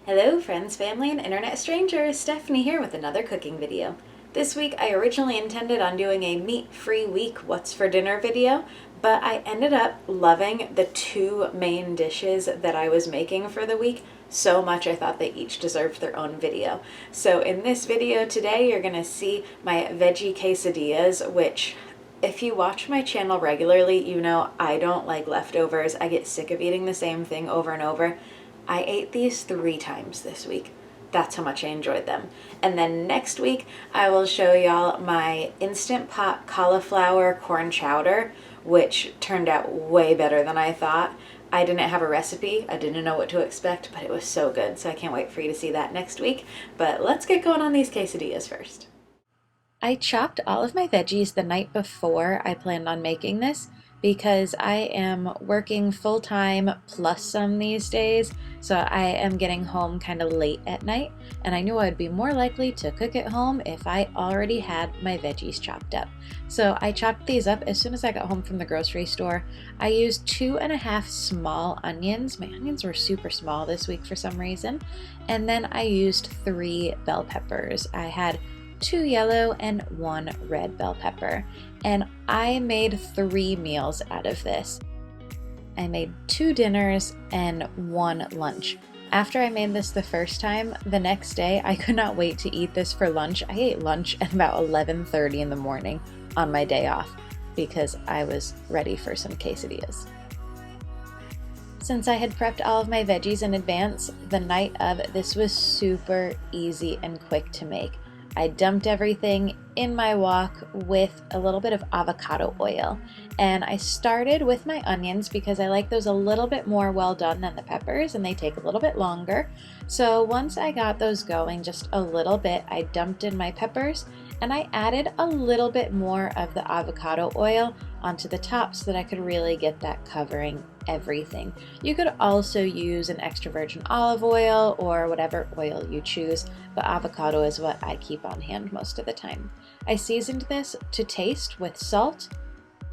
Hello friends, family, and internet strangers, Stephanie here with another cooking video. This week I originally intended on doing a meat-free week what's for dinner video, but I ended up loving the two main dishes that I was making for the week so much I thought they each deserved their own video. So in this video today you're gonna see my veggie quesadillas, which if you watch my channel regularly, you know I don't like leftovers. I get sick of eating the same thing over and over. I ate these 3 times this week. That's how much I enjoyed them. And then next week, I will show y'all my Instant Pot cauliflower corn chowder, which turned out way better than I thought. I didn't have a recipe. I didn't know what to expect, but it was so good. So I can't wait for you to see that next week. But let's get going on these quesadillas first. I chopped all of my veggies the night before I planned on making this because I am working full-time plus some these days, so I am getting home kind of late at night, and I knew I would be more likely to cook at home if I already had my veggies chopped up. So I chopped these up as soon as I got home from the grocery store. I used 2.5 small onions. My onions were super small this week for some reason. And then I used 3 bell peppers. I had 2 yellow and 1 red bell pepper, and I made 3 meals out of this. I made 2 dinners and 1 lunch. After I made this the first time, the next day I could not wait to eat this for lunch. I ate lunch at about 11:30 in the morning on my day off because I was ready for some quesadillas. Since I had prepped all of my veggies in advance, the night of, this was super easy and quick to make. I dumped everything in my wok with a little bit of avocado oil, and I started with my onions because I like those a little bit more well done than the peppers and they take a little bit longer. So once I got those going just a little bit, I dumped in my peppers and I added a little bit more of the avocado oil onto the top so that I could really get that covering everything. You could also use an extra virgin olive oil or whatever oil you choose, but avocado is what I keep on hand most of the time. I seasoned this to taste with salt,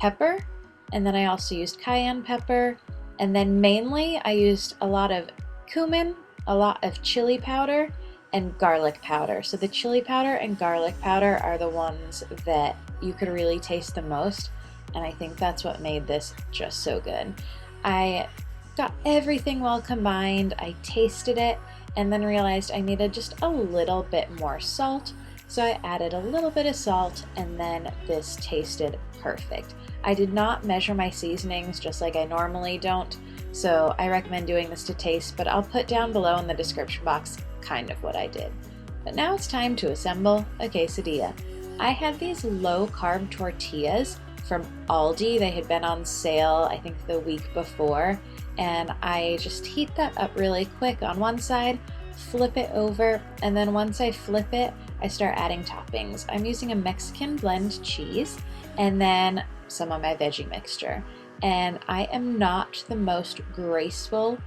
pepper, and then I also used cayenne pepper, and then mainly I used a lot of cumin, a lot of chili powder, and garlic powder. So the chili powder and garlic powder are the ones that you could really taste the most, and I think that's what made this just so good. I got everything well combined, I tasted it, and then realized I needed just a little bit more salt, so I added a little bit of salt, and then this tasted perfect. I did not measure my seasonings just like I normally don't, so I recommend doing this to taste, but I'll put down below in the description box kind of what I did. But now it's time to assemble a quesadilla. I had these low-carb tortillas from Aldi. They had been on sale, I think the week before, and I just heat that up really quick on one side, flip it over, and then once I flip it, I start adding toppings. I'm using a Mexican blend cheese and then some of my veggie mixture. And I am not the most graceful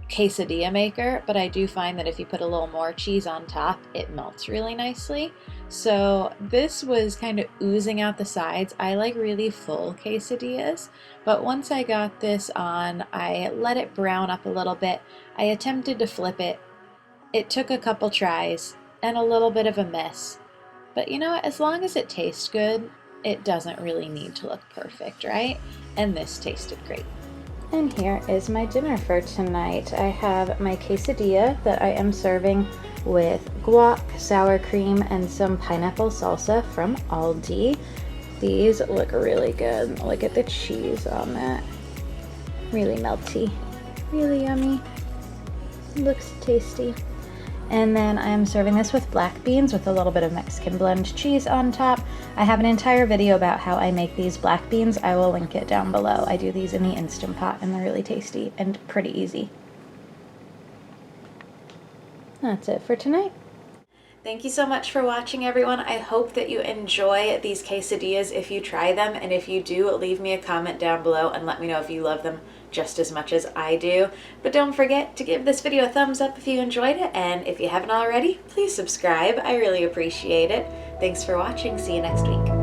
quesadilla maker, but I do find that if you put a little more cheese on top, it melts really nicely. So this was kind of oozing out the sides. I like really full quesadillas, but once I got this on, I let it brown up a little bit. I attempted to flip it. It took a couple tries and a little bit of a mess, but you know what? As long as it tastes good, it doesn't really need to look perfect, right? And this tasted great. And here is my dinner for tonight. I have my quesadilla that I am serving with guac, sour cream, and some pineapple salsa from Aldi. These look really good. Look at the cheese on that. Really melty. Really yummy. Looks tasty. And then I'm serving this with black beans with a little bit of Mexican blend cheese on top. I have an entire video about how I make these black beans. I will link it down below. I do these in the Instant Pot and they're really tasty and pretty easy. That's it for tonight. Thank you so much for watching, everyone. I hope that you enjoy these quesadillas if you try them, and if you do, leave me a comment down below and let me know if you love them just as much as I do. But don't forget to give this video a thumbs up if you enjoyed it, and if you haven't already, please subscribe. I really appreciate it. Thanks for watching. See you next week.